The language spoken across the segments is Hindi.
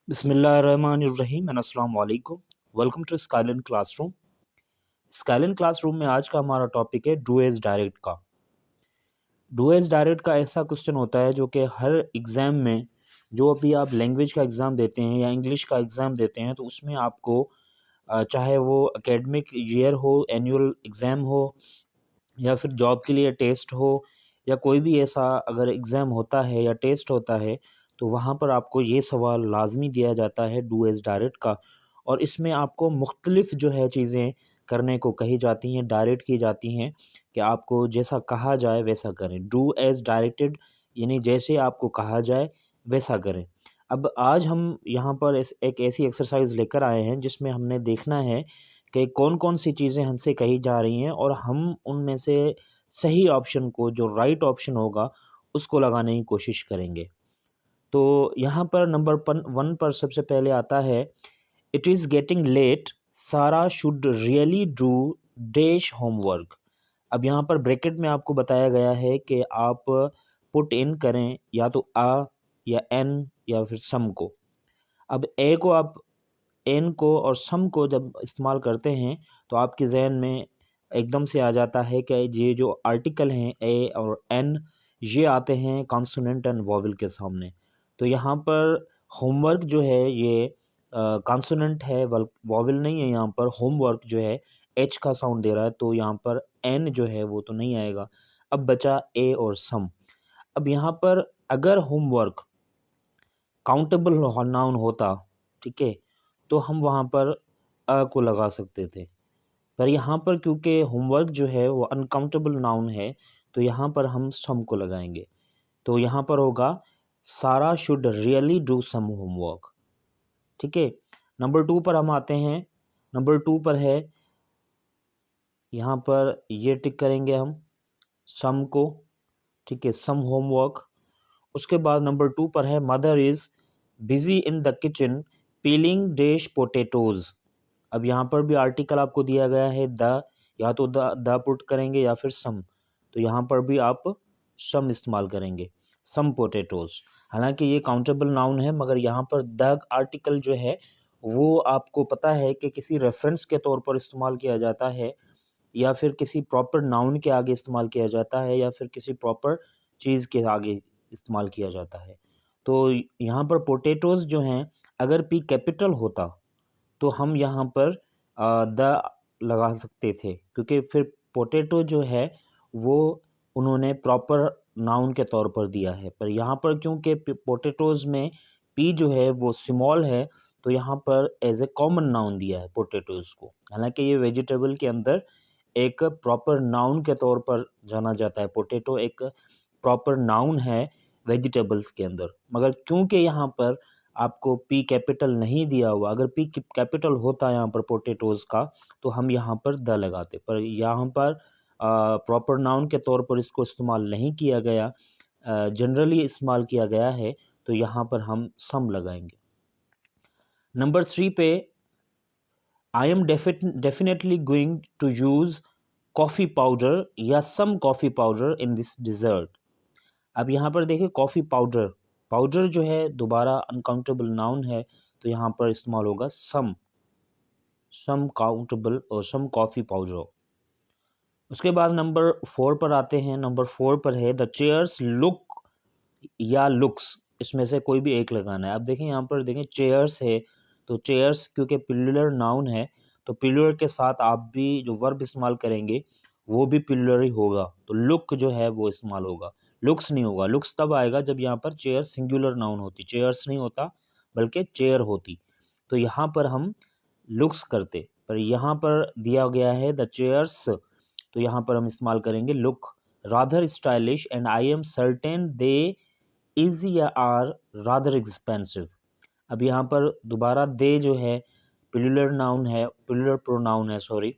बिस्मिल्लाहिर्रहमानिर्रहीम एंड अस्सलाम वालेकुम। वेलकम टू स्काइलन क्लासरूम। स्काइलन क्लासरूम में आज का हमारा टॉपिक है डू एज डायरेक्ट का। डू एज डायरेक्ट का ऐसा क्वेश्चन होता है जो कि हर एग्ज़ाम में, जो अभी आप लैंग्वेज का एग्ज़ाम देते हैं या इंग्लिश का एग्ज़ाम देते हैं, तो उसमें आपको चाहे वो एकेडमिक ईयर हो, एनुअल एग्ज़ाम हो, या फिर जॉब के लिए टेस्ट हो, या कोई भी ऐसा अगर एग्ज़ाम होता है या टेस्ट होता है, तो वहाँ पर आपको ये सवाल लाजमी दिया जाता है डू एज डायरेक्ट का। और इसमें आपको मुख्तलिफ जो है चीज़ें करने को कही जाती हैं, डायरेक्ट की जाती हैं कि आपको जैसा कहा जाए वैसा करें। डू एज डायरेक्टेड यानी जैसे आपको कहा जाए वैसा करें। अब आज हम यहाँ पर एक ऐसी एक्सरसाइज लेकर आए हैं जिसमें हमने देखना है कि कौन-कौन सी चीज़ें हमसे कही जा रही हैं और हम उनमें से सही ऑप्शन को, जो राइट ऑप्शन होगा, उसको लगाने की कोशिश करेंगे। तो यहाँ पर नंबर 1 पर सबसे पहले आता है, इट इज़ गेटिंग लेट, सारा should really do dash homework. अब यहाँ पर ब्रैकेट में आपको बताया गया है कि आप पुट इन करें या तो अ या एन या फिर सम को। अब ए को आप, एन को और सम को जब इस्तेमाल करते हैं तो आपके ज़हन में एकदम से आ जाता है कि ये जो आर्टिकल हैं ए और एन, ये आते हैं कॉन्सोनेंट एंड वॉवल के सामने। तो यहाँ पर होमवर्क जो है ये कॉन्सोनेंट है, वॉवल नहीं है। यहाँ पर होमवर्क जो है एच का साउंड दे रहा है, तो यहाँ पर एन जो है वो तो नहीं आएगा। अब बचा ए और सम। अब यहाँ पर अगर होमवर्क काउंटेबल नाउन होता, ठीक है, तो हम वहाँ पर अ को लगा सकते थे। पर यहाँ पर क्योंकि होमवर्क जो है वो अनकाउंटेबल नाउन है, तो यहाँ पर हम सम को लगाएंगे। तो यहाँ पर होगा Sarah should really do some homework. ठीक है। नंबर 2 पर हम आते हैं। नंबर 2 पर है, यहाँ पर ये टिक करेंगे हम सम को। ठीक है, सम होमवर्क। उसके बाद नंबर 2 पर है, mother is busy in the kitchen piling dash potatoes. अब यहाँ पर भी आर्टिकल आपको दिया गया है द, या तो द पुट करेंगे या फिर सम। तो यहाँ पर भी आप सम इस्तेमाल करेंगे, सम पोटैटोज़। हालांकि ये काउंटेबल नाउन है, मगर यहाँ पर द आर्टिकल जो है वो आपको पता है कि किसी रेफरेंस के तौर पर इस्तेमाल किया जाता है, या फिर किसी प्रॉपर नाउन के आगे इस्तेमाल किया जाता है, या फिर किसी प्रॉपर चीज़ के आगे इस्तेमाल किया जाता है। तो यहाँ पर पोटैटोज़ जो हैं, अगर पी कैपिटल होता तो हम यहाँ पर द लगा सकते थे, क्योंकि फिर पोटैटो जो है वो उन्होंने प्रॉपर नाउन के तौर पर दिया है। पर यहाँ पर क्योंकि पोटैटोज़ में पी जो है वो स्मॉल है, तो यहाँ पर एज ए कॉमन नाउन दिया है पोटैटोज़ को। हालांकि ये वेजिटेबल के अंदर एक प्रॉपर नाउन के तौर पर जाना जाता है। पोटैटो एक प्रॉपर नाउन है वेजिटेबल्स के अंदर, मगर क्योंकि यहाँ पर आपको पी कैपिटल नहीं दिया हुआ, अगर पी कैपिटल होता यहाँ पर पोटैटोज़ का, तो हम यहाँ पर द लगाते। पर यहाँ पर प्रॉपर नाउन के तौर पर इसको इस्तेमाल नहीं किया गया, जनरली इस्तेमाल किया गया है, तो यहाँ पर हम सम लगाएंगे। नंबर 3 पे, I am definitely going to use coffee powder या some coffee powder in this dessert. अब यहाँ पर देखिए कॉफ़ी पाउडर, पाउडर जो है दोबारा अनकाउंटेबल नाउन है, तो यहाँ पर इस्तेमाल होगा सम काउंटेबल और सम कॉफ़ी पाउडर। उसके बाद नंबर 4 पर आते हैं। नंबर 4 पर है, द चेयर्स लुक या लुक्स, इसमें से कोई भी एक लगाना है। अब देखें यहाँ पर देखें चेयर्स है, तो चेयर्स क्योंकि प्लूरल नाउन है, तो प्लूरल के साथ आप भी जो वर्ब इस्तेमाल करेंगे वो भी प्लूरल ही होगा, तो लुक जो है वो इस्तेमाल होगा, लुक्स नहीं होगा। लुक्स तब आएगा जब यहाँ पर चेयर सिंगुलर नाउन होती, चेयर्स नहीं होता बल्कि चेयर होती, तो यहाँ पर हम लुक्स करते। पर यहाँ पर दिया गया है द चेयर्स, तो यहाँ पर हम इस्तेमाल करेंगे look. Rather stylish and I am certain they is या आर रादर एक्सपेंसिव। अब यहाँ पर दोबारा दे जो है प्लूरल नाउन है, प्लूरल प्रोनाउन है, सॉरी,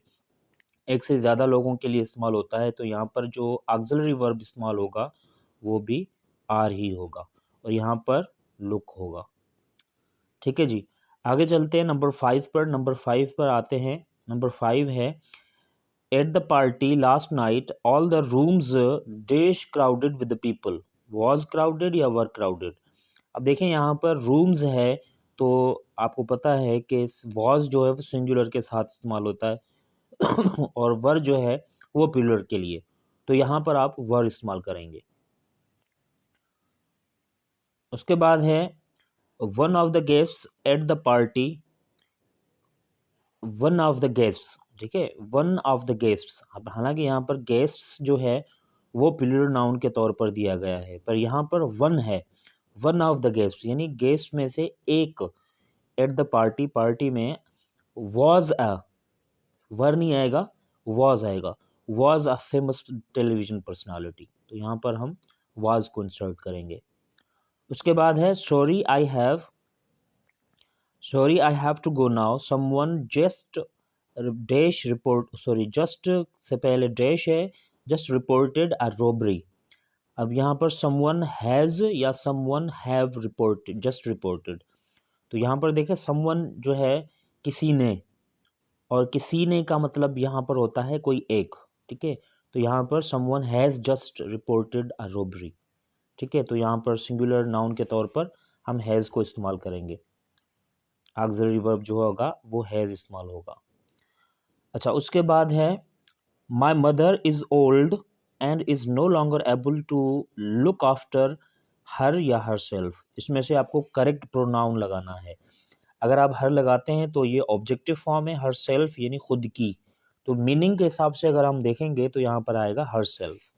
एक से ज़्यादा लोगों के लिए इस्तेमाल होता है, तो यहाँ पर जो ऑक्सिलरी वर्ब इस्तेमाल होगा वो भी आर ही होगा, और यहाँ पर लुक होगा। ठीक है जी, आगे चलते हैं नंबर 5 पर। नंबर 5 पर आते हैं। नंबर 5 है, at the party last night all the rooms dash crowded with the people. Was crowded या वर क्राउडेड। अब देखें यहाँ पर रूम्स है, तो आपको पता है कि वॉज जो है वो सिंगुलर के साथ इस्तेमाल होता है और वर जो है वो प्लूरल के लिए, तो यहाँ पर आप वर इस्तेमाल करेंगे। उसके बाद है one of the guests at the party, one of the guests, ठीक है, वन ऑफ द गेस्ट्स। अब हालांकि यहाँ पर गेस्ट्स जो है वो प्लूरल नाउन के तौर पर दिया गया है, पर यहाँ पर वन है, वन ऑफ द गेस्ट यानी गेस्ट में से एक, एट द पार्टी, पार्टी में, वॉज अ, वर नहीं आएगा, वॉज आएगा, was a famous television personality, तो यहाँ पर हम वॉज को इंसर्ट करेंगे। उसके बाद है sorry I have to go now, someone just dash report, sorry just से पहले डैश है, जस्ट रिपोर्टेड अ रॉबरी। अब यहाँ पर समवन हैज़ या someone have reported, just reported, तो यहाँ पर देखें समवन जो है किसी ने, और किसी ने का मतलब यहाँ पर होता है कोई एक, ठीक है, तो यहाँ पर someone has just reported a robbery, ठीक है, तो यहाँ पर सिंगुलर नाउन के तौर पर हम हैज़ को इस्तेमाल करेंगे, ऑक्सिलरी वर्ब जो होगा वो हैज़ इस्तेमाल होगा। अच्छा, उसके बाद है my mother is old and is no longer able to look after her या हर सेल्फ, इसमें से आपको करेक्ट प्रोनाउन लगाना है। अगर आप हर लगाते हैं तो ये ऑब्जेक्टिव फॉर्म है, हर सेल्फ यानी खुद की, तो मीनिंग के हिसाब से अगर हम देखेंगे तो यहाँ पर आएगा हर सेल्फ,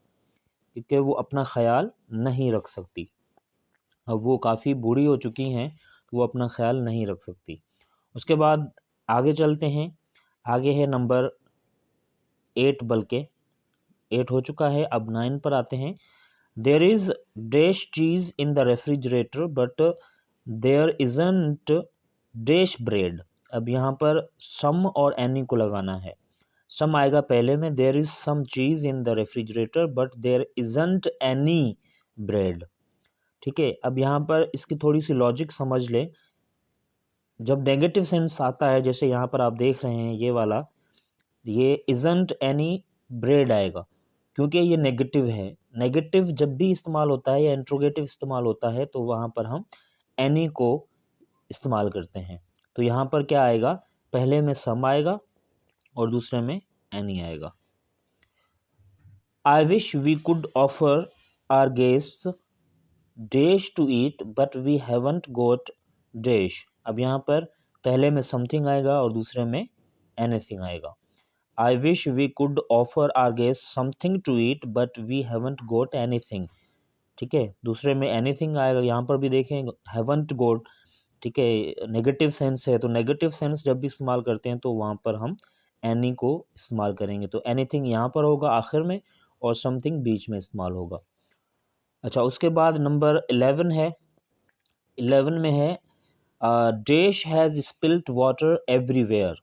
क्योंकि वो अपना ख्याल नहीं रख सकती, अब वो काफ़ी बूढ़ी हो चुकी हैं तो वो अपना ख्याल नहीं रख सकती। उसके बाद आगे चलते हैं, आगे है नंबर 8, बल्कि 8 हो चुका है, अब 9 पर आते हैं। There is dash cheese in the refrigerator but there isn't dash bread. अब यहाँ पर सम और एनी को लगाना है, सम आएगा पहले में, there is some cheese in the refrigerator but there isn't any bread, ठीक है। अब यहाँ पर इसकी थोड़ी सी लॉजिक समझ लें, जब नेगेटिव सेंस आता है, जैसे यहाँ पर आप देख रहे हैं ये वाला, ये इजंट एनी ब्रेड आएगा, क्योंकि ये नेगेटिव है। नेगेटिव जब भी इस्तेमाल होता है या इंट्रोगेटिव इस्तेमाल होता है तो वहाँ पर हम एनी को इस्तेमाल करते हैं, तो यहाँ पर क्या आएगा, पहले में सम आएगा और दूसरे में एनी आएगा। I wish we could offer our guests dash to eat but we haven't got dash. अब यहाँ पर पहले में समथिंग आएगा और दूसरे में एनीथिंग आएगा। I wish we could offer our guest something to eat but we haven't got anything, ठीक है, दूसरे में एनीथिंग आएगा। यहाँ पर भी देखें हैवंट गोट, ठीक है, नेगेटिव सेंस है, तो नेगेटिव सेंस जब भी इस्तेमाल करते हैं तो वहाँ पर हम एनी को इस्तेमाल करेंगे, तो एनीथिंग यहाँ पर होगा आखिर में और समथिंग बीच में इस्तेमाल होगा। अच्छा, उसके बाद नंबर 11 है, 11 में है dash has spilt water everywhere,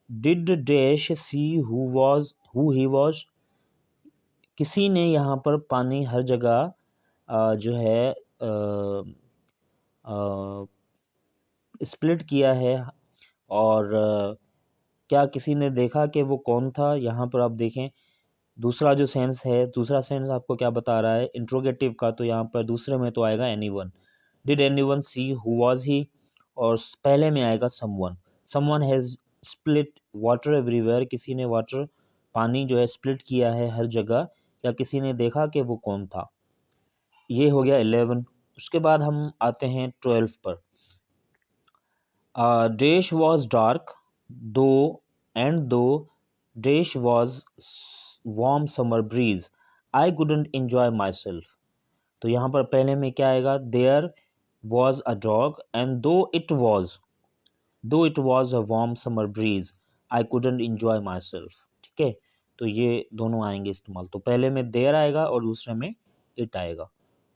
did dash see who he was, किसी ने यहाँ पर पानी हर जगह जो है स्प्लिट किया है, और क्या किसी ने देखा कि वो कौन था। यहाँ पर आप देखें दूसरा जो सेंस है, दूसरा सेंस आपको क्या बता रहा है, इंट्रोगेटिव का, तो यहाँ पर दूसरे में तो आएगा anyone, did anyone see who was he, और पहले में आएगा someone, someone has split water everywhere, किसी ने वाटर पानी जो है स्प्लिट किया है हर जगह, या किसी ने देखा कि वो कौन था। ये हो गया 11। उसके बाद हम आते हैं 12 पर। Dash was dark though and though dash was warm summer breeze I couldn't enjoy myself, तो यहाँ पर पहले में क्या आएगा, there was a dog and though it was a warm summer breeze I couldn't enjoy myself, ठीक है, तो ये दोनों आएंगे इस्तेमाल, तो पहले में देयर आएगा और दूसरे में इट आएगा।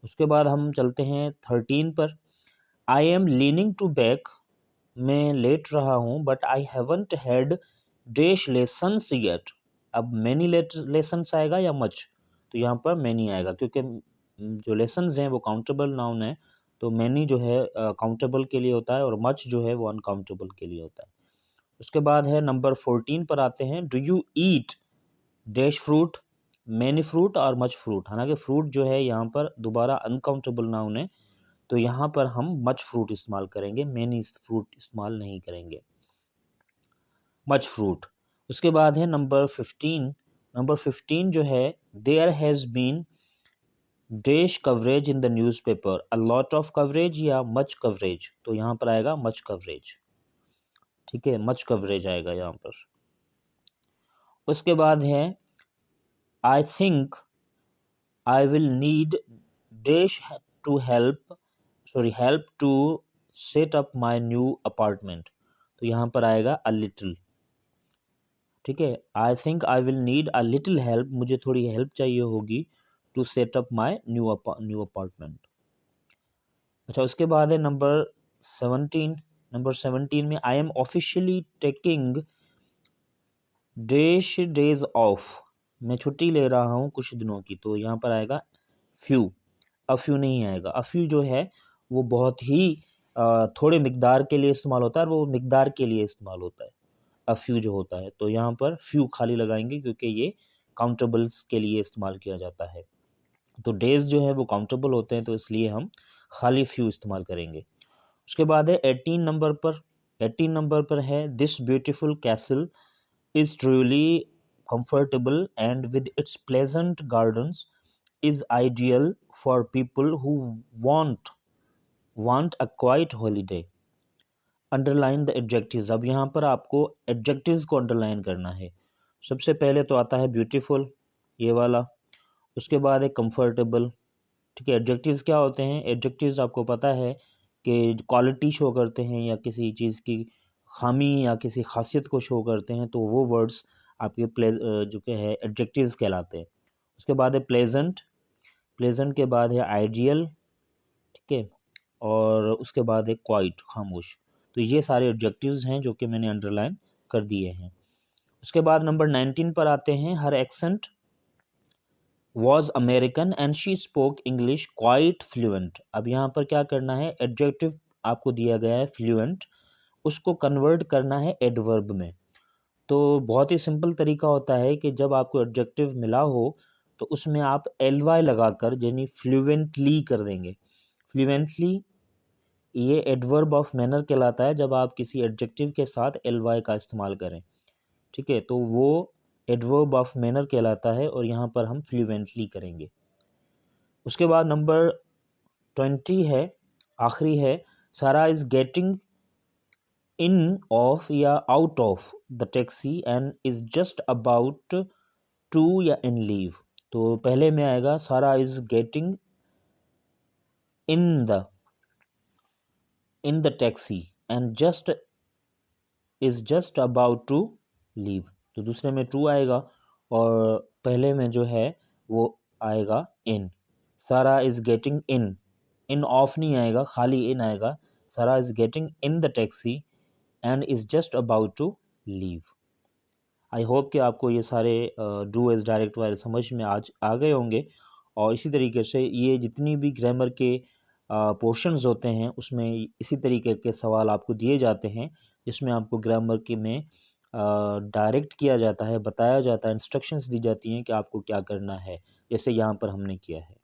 उसके बाद हम चलते हैं 13 पर। I am leaning to back, मैं लेट रहा हूँ, but I haven't had dash lessons yet. अब मैनी लेसन्स आएगा या मच, तो यहाँ पर मैनी आएगा, क्योंकि जो लेसन्स हैं वो काउंटेबल नाउन है, तो मैनी जो है काउंटेबल के लिए होता है और मच जो है वो अनकाउंटेबल के लिए होता है। उसके बाद है नंबर 14 पर आते हैं। Do you eat dash fruit, many fruit और मच फ्रूट। हालांकि फ्रूट जो है यहाँ पर दोबारा अनकाउंटेबल नाउन है, तो यहाँ पर हम मच फ्रूट इस्तेमाल करेंगे, मैनी फ्रूट इस्तेमाल नहीं करेंगे, मच फ्रूट। उसके बाद है नंबर 15। नंबर 15 जो है, there has been dash coverage in the newspaper, a lot of coverage या मच कवरेज। तो यहाँ पर आएगा मच कवरेज, ठीक है, मच कवरेज आएगा यहाँ पर। उसके बाद है I think I will need dash to help to set up my new apartment. तो यहाँ पर आएगा अ लिटिल, ठीक है, I think I will need a little help, मुझे थोड़ी हेल्प चाहिए होगी, to set up my new apartment. अच्छा, उसके बाद है नंबर 17। नंबर 17 में I am officially taking dash days off, मैं छुट्टी ले रहा हूँ कुछ दिनों की। तो यहाँ पर आएगा फ्यू, अफ्यू नहीं आएगा। अफ्यू जो है वो बहुत ही थोड़े मिकदार के लिए इस्तेमाल होता है, और वो मिकदार के लिए इस्तेमाल होता है अफ्यू जो होता है। तो यहाँ पर फ्यू खाली लगाएंगे क्योंकि ये काउंटेबल्स के लिए इस्तेमाल किया जाता है। तो डेज जो है वो काउंटेबल होते हैं, तो इसलिए हम खाली फ्यू इस्तेमाल करेंगे। उसके बाद है 18 नंबर पर। 18 नंबर पर है this beautiful castle is truly comfortable and with its pleasant gardens is ideal for people who want a quiet holiday. Underline the adjectives। अब यहाँ पर आपको adjectives को underline करना है। सबसे पहले तो आता है beautiful, ये वाला। उसके बाद है comfortable, ठीक है। एडजेक्टिव्स क्या होते हैं? एडजेक्टिव्स आपको पता है कि क्वालिटी शो करते हैं या किसी चीज़ की खामी या किसी खासियत को शो करते हैं, तो वो वर्ड्स आपके जो कि है एडजेक्टिव्स कहलाते हैं। उसके बाद है प्लेजेंट, प्लेजेंट के बाद है आइडियल, ठीक है, और उसके बाद है क्वाइट, खामोश। तो ये सारे एडजेक्टिव्स हैं जो कि मैंने अंडरलाइन कर दिए हैं। उसके बाद नंबर 19 पर आते हैं, हर accent was American and she spoke English quite fluent। अब यहाँ पर क्या करना है, एडजेक्टिव आपको दिया गया है फ्लुएंट, उसको कन्वर्ट करना है एडवर्ब में। तो बहुत ही सिंपल तरीका होता है कि जब आपको एडजेक्टिव मिला हो तो उसमें आप एल वाई लगाकर यानी फ्लुएंटली कर देंगे। फ्लुएंटली ये एडवर्ब ऑफ मैनर कहलाता है जब आप किसी एडजेक्टिव के साथ एल वाई का इस्तेमाल करें, ठीक है, तो वो एडवर्ब ऑफ मैनर कहलाता है और यहाँ पर हम फ्लुएंटली करेंगे। उसके बाद नंबर 20 है, आखिरी है, Sarah is getting in off या out of the taxi and is just about to या इन लीव। तो पहले में आएगा Sarah is getting in the taxi and just about to leave. तो दूसरे में टू आएगा और पहले में जो है वो आएगा इन। सारा इज गेटिंग इन ऑफ नहीं आएगा, खाली इन आएगा। Sarah is getting in the taxi and is just about to leave. I hope कि आपको ये सारे डू एज डायरेक्ट वाले समझ में आज आ गए होंगे। और इसी तरीके से ये जितनी भी ग्रामर के पोर्शंस होते हैं उसमें इसी तरीके के सवाल आपको दिए जाते हैं, जिसमें आपको ग्रामर के में डायरेक्ट किया जाता है, बताया जाता है, इंस्ट्रक्शंस दी जाती हैं कि आपको क्या करना है, जैसे यहाँ पर हमने किया है।